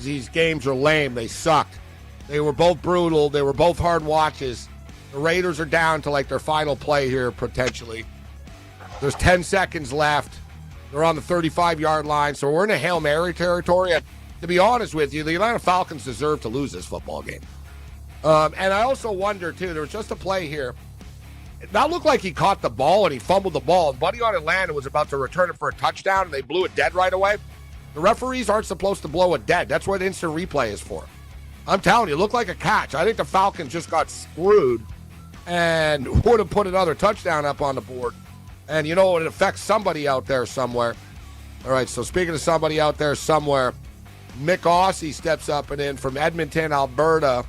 these games are lame. They sucked. They were both brutal. They were both hard watches. The Raiders are down to like their final play here, potentially. There's 10 seconds left. They're on the 35-yard line, so we're in a Hail Mary territory. And to be honest with you, the Atlanta Falcons deserve to lose this football game. And I also wonder, too, there was just a play here. It now looked like he caught the ball and he fumbled the ball. And Buddy on Atlanta was about to return it for a touchdown, and they blew it dead right away. The referees aren't supposed to blow it dead. That's what instant replay is for. I'm telling you, it looked like a catch. I think the Falcons just got screwed and would have put another touchdown up on the board. And you know, it affects somebody out there somewhere. All right, so speaking of somebody out there somewhere, Mick Aussie steps up and in from Edmonton, Alberta,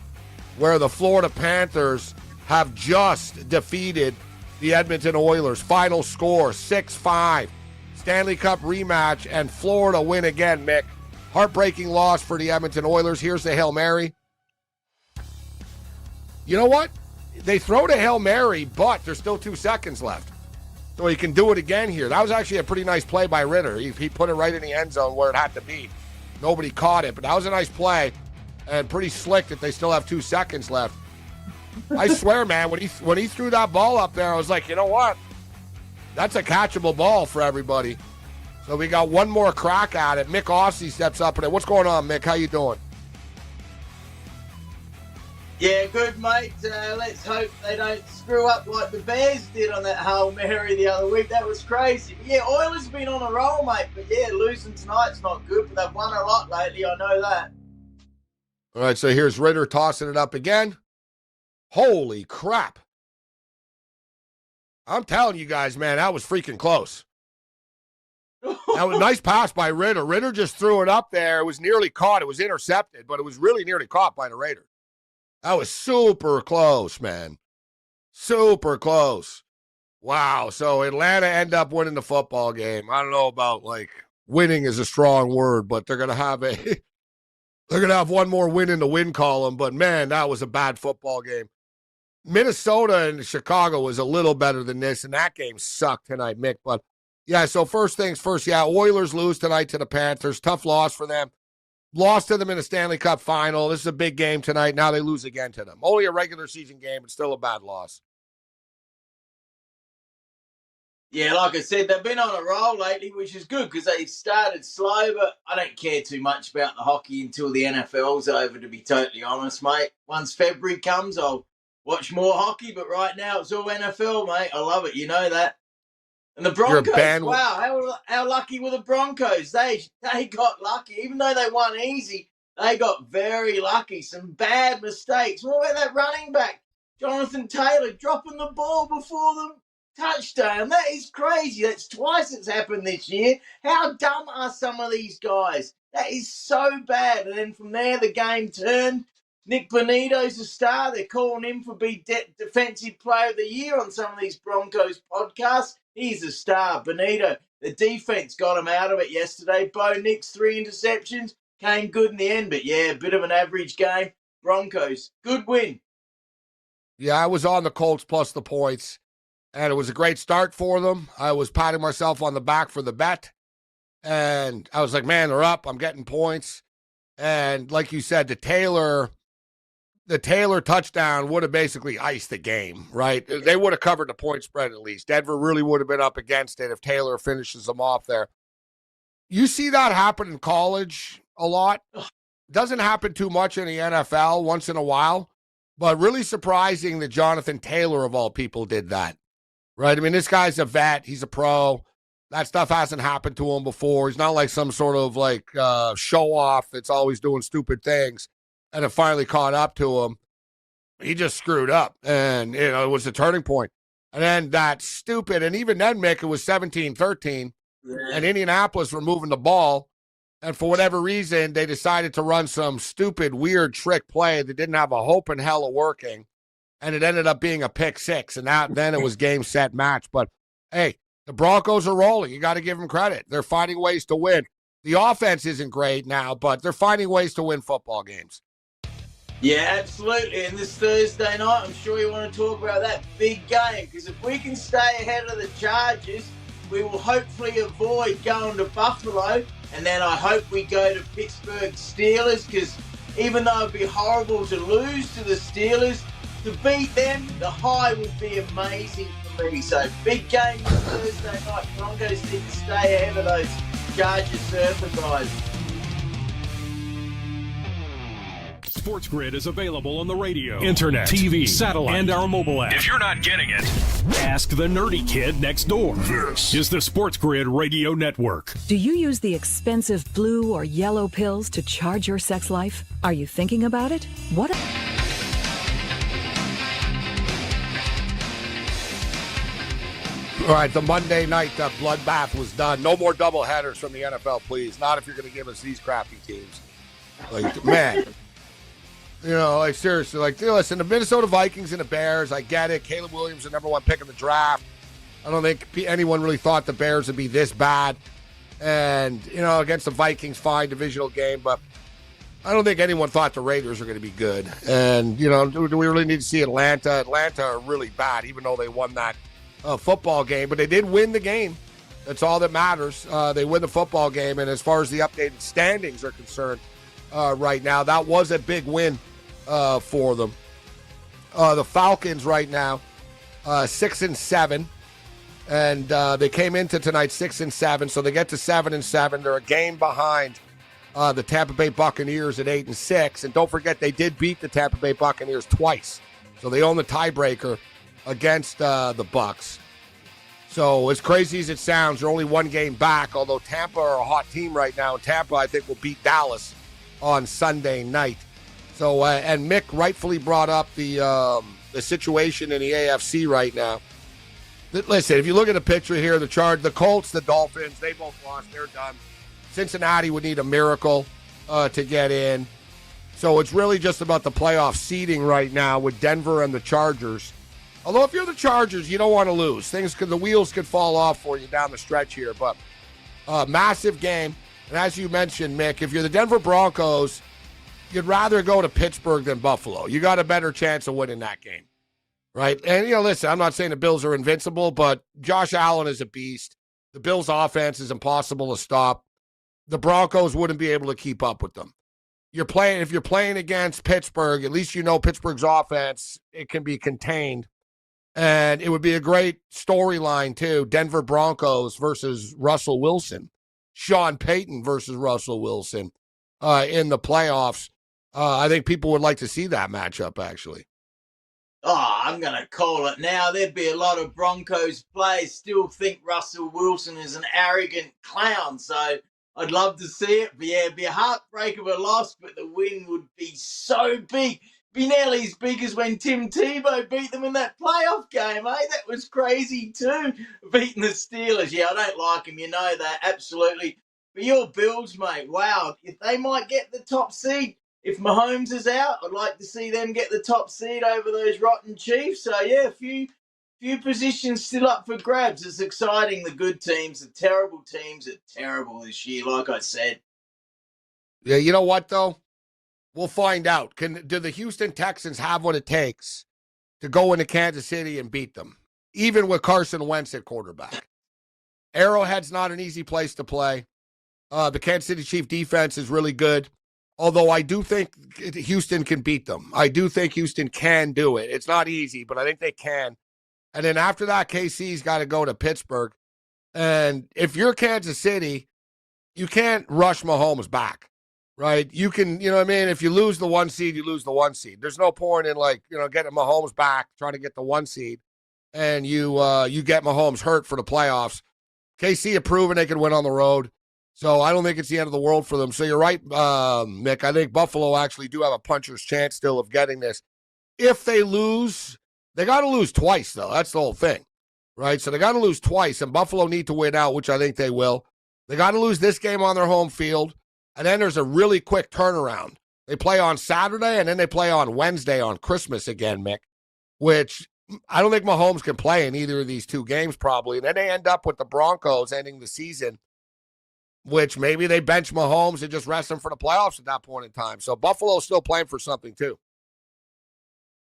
where the Florida Panthers have just defeated the Edmonton Oilers. Final score, 6-5. Stanley Cup rematch, and Florida win again, Mick. Heartbreaking loss for the Edmonton Oilers. Here's the Hail Mary. You know what? They throw the Hail Mary, but there's still 2 seconds left. So he can do it again here. That was actually a pretty nice play by Ritter. He put it right in the end zone where it had to be. Nobody caught it, but that was a nice play and pretty slick that they still have 2 seconds left. I swear, man, when he threw that ball up there, I was like, you know what? That's a catchable ball for everybody. So we got one more crack at it. Mick Aussie steps up in it. What's going on, Mick? How you doing? Yeah, good, mate. Let's hope they don't screw up like the Bears did on that Hail Mary the other week. That was crazy. But yeah, Oilers have been on a roll, mate. But yeah, losing tonight's not good, but they've won a lot lately. I know that. All right, so here's Ritter tossing it up again. Holy crap. I'm telling you guys, man, that was freaking close. That was a nice pass by Ritter. Ritter just threw it up there. It was nearly caught. It was intercepted, but it was really nearly caught by the Raiders. That was super close, man. Super close. Wow. So Atlanta end up winning the football game. I don't know about, like, winning is a strong word, but they're gonna have one more win in the win column. But man, that was a bad football game. Minnesota and Chicago was a little better than this, and that game sucked tonight, Mick. But yeah, so first things first, yeah, Oilers lose tonight to the Panthers. Tough loss for them. Lost to them in the Stanley Cup final. This is a big game tonight. Now they lose again to them. Only a regular season game, but still a bad loss. Yeah, like I said, they've been on a roll lately, which is good because they started slow, but I don't care too much about the hockey until the NFL's over, to be totally honest, mate. Once February comes, I'll watch more hockey, but right now it's all NFL, mate. I love it. You know that. And the Broncos, wow, how lucky were the Broncos? They got lucky. Even though they won easy, they got very lucky. Some bad mistakes. What about that running back, Jonathan Taylor, dropping the ball before the touchdown? That is crazy. That's twice it's happened this year. How dumb are some of these guys? That is so bad. And then from there, the game turned. Nick Bonito's a star. They're calling him for being Defensive Player of the Year on some of these Broncos podcasts. He's a star. Bonito, the defense got him out of it yesterday. Bo Nix, 3 interceptions. Came good in the end, but yeah, a bit of an average game. Broncos, good win. Yeah, I was on the Colts plus the points, and it was a great start for them. I was patting myself on the back for the bet, and I was like, man, they're up. I'm getting points. And like you said, the Taylor touchdown would have basically iced the game, right? They would have covered the point spread at least. Denver really would have been up against it if Taylor finishes them off there. You see that happen in college a lot. Doesn't happen too much in the NFL once in a while, but really surprising that Jonathan Taylor, of all people, did that, right? I mean, this guy's a vet. He's a pro. That stuff hasn't happened to him before. He's not like some sort of like show off that's always doing stupid things. And it finally caught up to him. He just screwed up. And, you know, it was a turning point. And then that stupid, and even then, Mick, it was 17-13. Yeah. And Indianapolis were moving the ball. And for whatever reason, they decided to run some stupid, weird trick play that didn't have a hope in hell of working. And it ended up being a pick six. And then it was game, set, match. But, hey, the Broncos are rolling. You got to give them credit. They're finding ways to win. The offense isn't great now, but they're finding ways to win football games. Yeah, absolutely. And this Thursday night, I'm sure you want to talk about that big game, because if we can stay ahead of the Chargers, we will hopefully avoid going to Buffalo And then I hope we go to Pittsburgh Steelers, because even though it'd be horrible to lose to the Steelers, to beat them, the high would be amazing for me. So big game Thursday night. Broncos need to stay ahead of those Chargers Surfer guys. SportsGrid is available on the radio, internet, TV, satellite, and our mobile app. If you're not getting it, ask the nerdy kid next door. This is the SportsGrid Radio Network. Do you use the expensive blue or yellow pills to charge your sex life? Are you thinking about it? What? All right, the Monday night bloodbath was done. No more doubleheaders from the NFL, please. Not if you're going to give us these crappy teams. Like, man. You know, like, seriously, like, listen, the Minnesota Vikings and the Bears, I get it. Caleb Williams, the number one pick in the draft. I don't think anyone really thought the Bears would be this bad. And, you know, against the Vikings, fine, divisional game. But I don't think anyone thought the Raiders were going to be good. And, you know, do we really need to see Atlanta? Atlanta are really bad, even though they won that football game. But they did win the game. That's all that matters. They win the football game. And as far as the updated standings are concerned right now, that was a big win for them. The Falcons right now, 6-7, and they came into tonight 6-7, so they get to 7-7. They're a game behind the Tampa Bay Buccaneers at 8-6, and don't forget they did beat the Tampa Bay Buccaneers twice, so they own the tiebreaker against the Bucs. So as crazy as it sounds, they're only one game back. Although Tampa are a hot team right now, and Tampa I think will beat Dallas on Sunday night. So, and Mick rightfully brought up the situation in the AFC right now. Listen, if you look at the picture here, the Colts, the Dolphins, they both lost. They're done. Cincinnati would need a miracle to get in. So it's really just about the playoff seeding right now with Denver and the Chargers. Although if you're the Chargers, you don't want to lose. The wheels could fall off for you down the stretch here. But massive game. And as you mentioned, Mick, if you're the Denver Broncos, you'd rather go to Pittsburgh than Buffalo. You got a better chance of winning that game, right? And, you know, listen, I'm not saying the Bills are invincible, but Josh Allen is a beast. The Bills' offense is impossible to stop. The Broncos wouldn't be able to keep up with them. If you're playing against Pittsburgh, at least you know Pittsburgh's offense, it can be contained. And it would be a great storyline, too. Denver Broncos versus Russell Wilson. Sean Payton versus Russell Wilson in the playoffs. I think people would like to see that matchup, actually. Oh, I'm going to call it now. There'd be a lot of Broncos players still think Russell Wilson is an arrogant clown. So I'd love to see it. But yeah, it'd be a heartbreak of a loss, but the win would be so big. Be nearly as big as when Tim Tebow beat them in that playoff game, eh? That was crazy too, beating the Steelers. Yeah, I don't like him, you know that, absolutely. But your Bills, mate, wow, if they might get the top seed. If Mahomes is out, I'd like to see them get the top seed over those rotten Chiefs. So, yeah, a few positions still up for grabs. It's exciting. The good teams, the terrible teams are terrible this year, like I said. Yeah, you know what, though? We'll find out. Do the Houston Texans have what it takes to go into Kansas City and beat them, even with Carson Wentz at quarterback? Arrowhead's not an easy place to play. The Kansas City Chiefs defense is really good, although I do think Houston can beat them. I do think Houston can do it. It's not easy, but I think they can. And then after that, KC's got to go to Pittsburgh. And if you're Kansas City, you can't rush Mahomes back. Right? You can, you know what I mean? If you lose the 1 seed, you lose the 1 seed. There's no point in, like, you know, getting Mahomes back, trying to get the 1 seed, and you get Mahomes hurt for the playoffs. KC have proven they can win on the road, so I don't think it's the end of the world for them. So you're right, Mick. I think Buffalo actually do have a puncher's chance still of getting this. If they lose, they got to lose twice, though. That's the whole thing, right? So they got to lose twice, and Buffalo need to win out, which I think they will. They got to lose this game on their home field. And then there's a really quick turnaround. They play on Saturday, and then they play on Wednesday on Christmas again, Mick, which I don't think Mahomes can play in either of these two games probably. And then they end up with the Broncos ending the season, which maybe they bench Mahomes and just rest him for the playoffs at that point in time. So Buffalo's still playing for something too.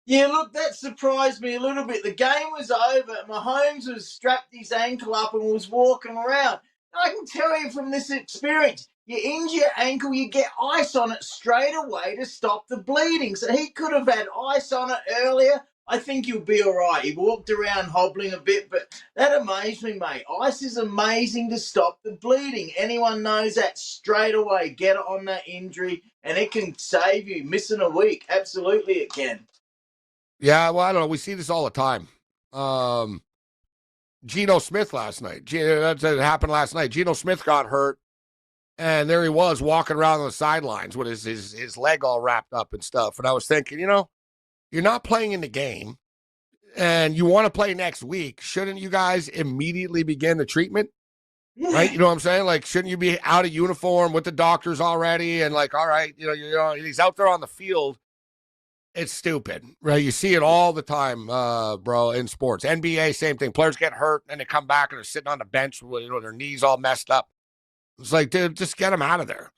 Yeah, look, that surprised me a little bit. The game was over. Mahomes was strapped his ankle up and was walking around. I can tell you from this experience, you injure your ankle, you get ice on it straight away to stop the bleeding. So he could have had ice on it earlier. I think he'll be all right. He walked around hobbling a bit, but that amazed me, mate. Ice is amazing to stop the bleeding. Anyone knows that straight away. Get it on that injury, and it can save you missing a week. Absolutely, it can. Yeah, well, I don't know. We see this all the time. Geno Smith last night. That happened last night. Geno Smith got hurt, and there he was walking around on the sidelines with his leg all wrapped up and stuff. And I was thinking, you're not playing in the game, and you want to play next week. Shouldn't you guys immediately begin the treatment? Yeah. Right? You know what I'm saying? Like, shouldn't you be out of uniform with the doctors already? And like, all right, he's out there on the field. It's stupid, right? You see it all the time, bro, in sports. NBA, same thing. Players get hurt, and they come back and they're sitting on the bench with their knees all messed up. It's like, dude, just get them out of there.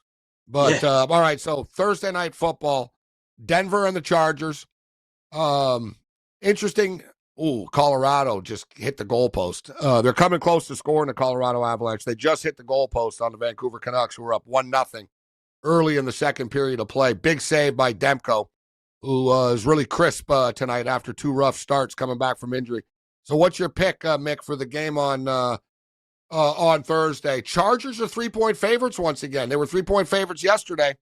But, all right, so Thursday night football, Denver and the Chargers. Interesting. Ooh, Colorado just hit the goalpost. They're coming close to scoring the Colorado Avalanche. They just hit the goalpost on the Vancouver Canucks, who were up 1-0 early in the second period of play. Big save by Demko, who is really crisp tonight after 2 rough starts coming back from injury. So what's your pick, Mick, for the game on Thursday? Chargers are 3-point favorites once again. They were 3-point favorites yesterday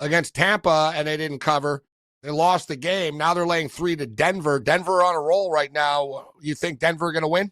against Tampa, and they didn't cover. They lost the game. Now they're laying 3 to Denver. Denver on a roll right now. You think Denver going to win?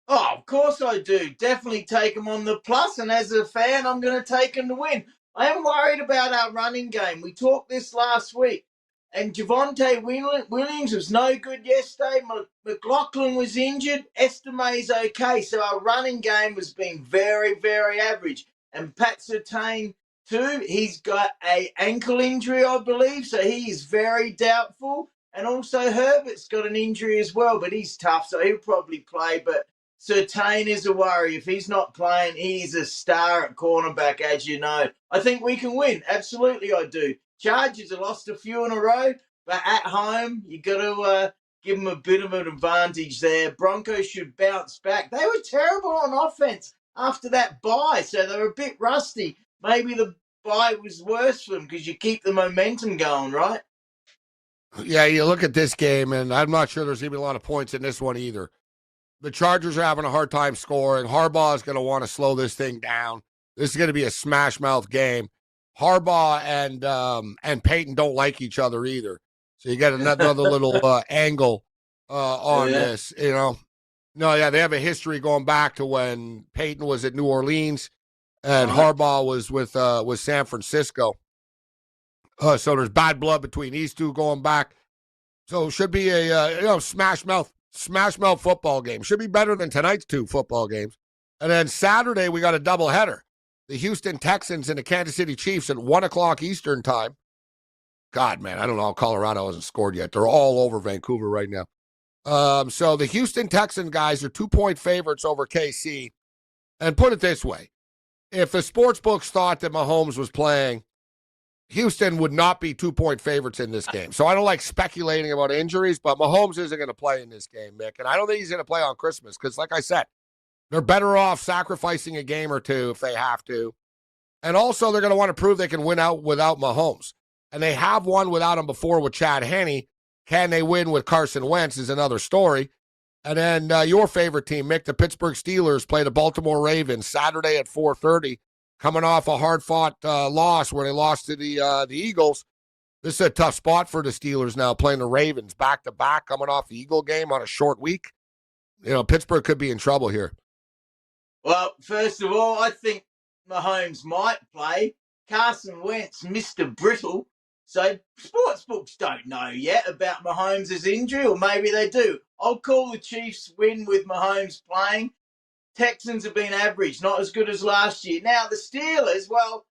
Oh, of course I do. Definitely take them on the plus, and as a fan, I'm going to take them to win. I am worried about our running game. We talked this last week. And Javonte Williams was no good yesterday. McLaughlin was injured. Estime's okay. So our running game has been very, very average. And Pat Surtain II, he's got an ankle injury, I believe. So he is very doubtful. And also Herbert's got an injury as well, but he's tough, so he'll probably play. But Surtain is a worry. If he's not playing, he's a star at cornerback, as you know. I think we can win. Absolutely, I do. Chargers have lost a few in a row, but at home, you got to give them a bit of an advantage there. Broncos should bounce back. They were terrible on offense after that bye, so they were a bit rusty. Maybe the bye was worse for them because you keep the momentum going, right? Yeah, you look at this game, and I'm not sure there's going to be a lot of points in this one either. The Chargers are having a hard time scoring. Harbaugh is going to want to slow this thing down. This is going to be a smash-mouth game. Harbaugh and Peyton don't like each other either. So you get another little angle on this, No, yeah, they have a history going back to when Peyton was at New Orleans and Harbaugh was with San Francisco. So there's bad blood between these two going back. So it should be a smash mouth football game. Should be better than tonight's 2 football games. And then Saturday we got a doubleheader. The Houston Texans and the Kansas City Chiefs at 1:00 Eastern time. God, man, I don't know how Colorado hasn't scored yet. They're all over Vancouver right now. So the Houston Texans guys are 2-point favorites over KC. And put it this way, if the sports books thought that Mahomes was playing, Houston would not be 2-point favorites in this game. So I don't like speculating about injuries, but Mahomes isn't going to play in this game, Mick. And I don't think he's going to play on Christmas because, like I said, they're better off sacrificing a game or two if they have to. And also, they're going to want to prove they can win out without Mahomes. And they have won without him before with Chad Henne. Can they win with Carson Wentz is another story. And then your favorite team, Mick, the Pittsburgh Steelers, play the Baltimore Ravens Saturday at 4:30, coming off a hard-fought loss where they lost to the Eagles. This is a tough spot for the Steelers now, playing the Ravens back-to-back, coming off the Eagle game on a short week. Pittsburgh could be in trouble here. Well, first of all, I think Mahomes might play. Carson Wentz, Mr. Brittle. So sportsbooks don't know yet about Mahomes' injury, or maybe they do. I'll call the Chiefs win with Mahomes playing. Texans have been average, not as good as last year. Now, the Steelers, well,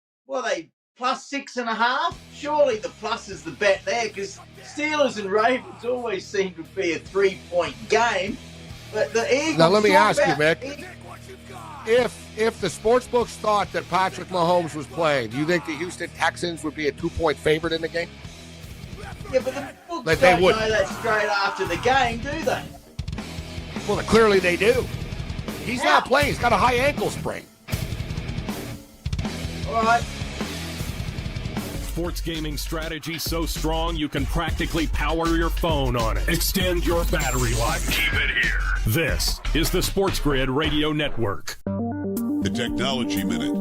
they plus 6.5? Surely the plus is the bet there, because Steelers and Ravens always seem to be a 3-point game. But the Eagles... Now, let me ask you, Mick. If the sportsbooks thought that Patrick Mahomes was playing, do you think the Houston Texans would be a 2-point favorite in the game? Yeah, but the books don't know that straight after the game, do they? Well, clearly they do. He's not playing. He's got a high ankle sprain. All right. Sports gaming strategy so strong you can practically power your phone on it. Extend your battery life. Keep it here. This is the Sports Grid Radio Network. The Technology Minute.